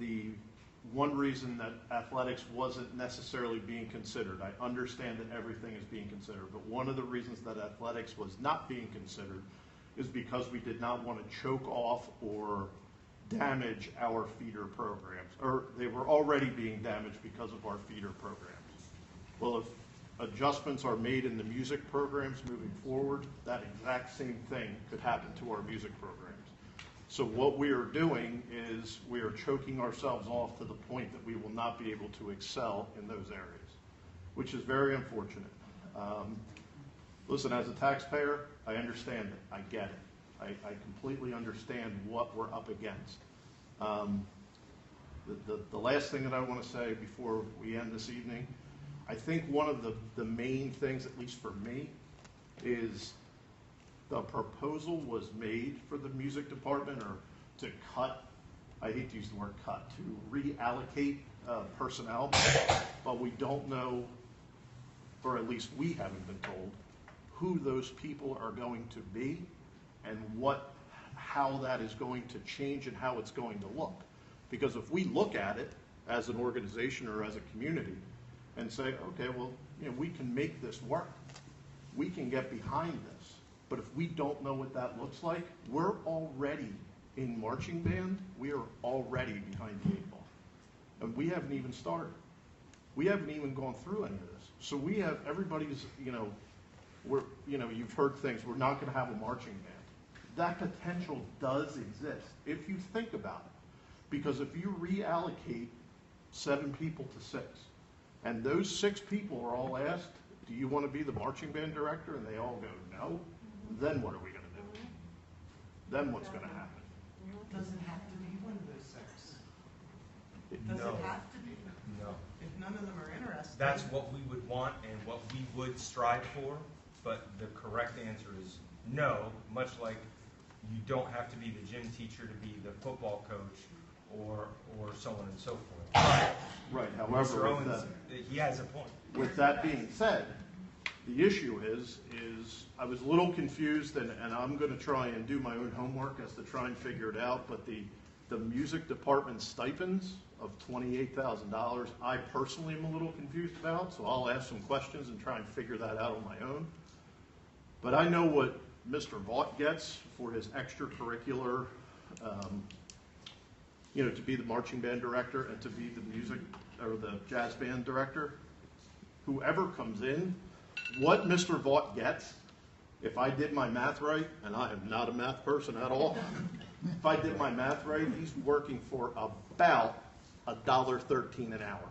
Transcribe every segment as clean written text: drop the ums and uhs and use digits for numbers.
the one reason that athletics wasn't necessarily being considered, I understand that everything is being considered, but one of the reasons that athletics was not being considered is because we did not want to choke off or damage our feeder programs, or they were already being damaged because of our feeder programs. Well, if adjustments are made in the music programs moving forward, that exact same thing could happen to our music programs. So what we are doing is we are choking ourselves off to the point that we will not be able to excel in those areas, which is very unfortunate. Listen, as a taxpayer, I understand it. I get it. I completely understand what we're up against. The last thing that I want to say before we end this evening, I think one of the main things, at least for me, is the proposal was made for the music department, or to cut, I hate to use the word cut, to reallocate personnel, but we don't know, or at least we haven't been told, who those people are going to be and how that is going to change and how it's going to look. Because if we look at it as an organization or as a community and say, okay, well, we can make this work. We can get behind this. But if we don't know what that looks like, we're already in marching band, we are already behind the eight ball. And we haven't even started. We haven't even gone through any of this. So we have, everybody's, you've heard things, we're not going to have a marching band. That potential does exist if you think about it. Because if you reallocate 7 people to 6, and those 6 people are all asked, do you want to be the marching band director? And they all go, no. Then what are we going to do? Then what's going to happen? It doesn't have to be one of those 6. Does No. it have to be? No. If none of them are interested. That's what we would want and what we would strive for, but the correct answer is no, much like you don't have to be the gym teacher to be the football coach or so on and so forth. Right. Mr. However, Owens, he has a point. with that being said, the issue is I was a little confused, and I'm going to try and do my own homework as to try and figure it out, but the music department stipends of $28,000, I personally am a little confused about, so I'll ask some questions and try and figure that out on my own. But I know what Mr. Vaught gets for his extracurricular, to be the marching band director and to be the music or the jazz band director. Whoever comes in, what Mr. Vaught gets, if I did my math right, and I am not a math person at all, if I did my math right, he's working for about $1.13 an hour,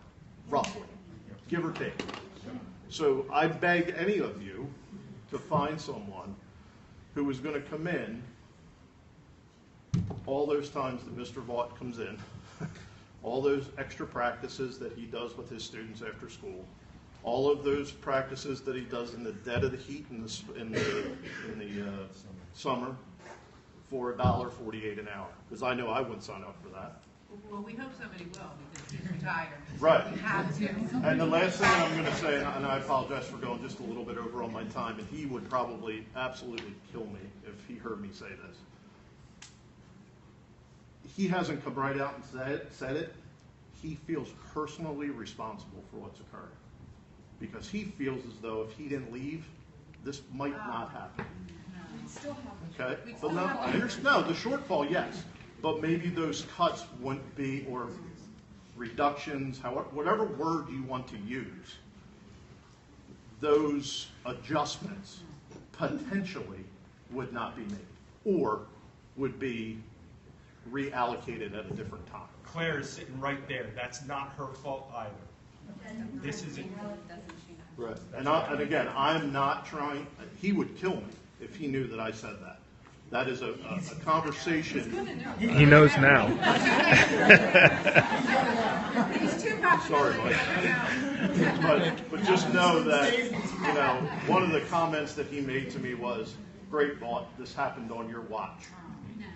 roughly, give or take. So I beg any of you to find someone who is going to come in all those times that Mr. Vaught comes in, all those extra practices that he does with his students after school, all of those practices that he does in the dead of the heat in the summer for $1.48 an hour. Because I know I wouldn't sign up for that. Well, we hope somebody will, because he's retired. Right. We have to. And the last thing I'm going to say, and I apologize for going just a little bit over on my time, and he would probably absolutely kill me if he heard me say this. He hasn't come right out and said it. He feels personally responsible for what's occurred. Because he feels as though if he didn't leave, this might not happen. We'd still have Okay? But no, I understand. No, the shortfall, yes. But maybe those cuts wouldn't be, or reductions, however, whatever word you want to use, those adjustments potentially would not be made, or would be reallocated at a different time. Claire is sitting right there. That's not her fault either. This isn't. Right. And again, I'm not trying, he would kill me if he knew that I said that. That is a conversation. He knows now. He's too passionate. Sorry, Mike. But just know that, one of the comments that he made to me was, great thought, this happened on your watch.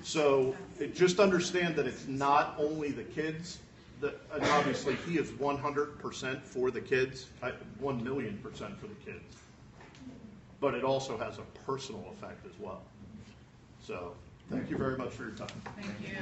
So just understand that it's not only the kids, and obviously he is 100% for the kids, 1,000,000% for the kids. But it also has a personal effect as well. So thank you very much for your time. Thank you.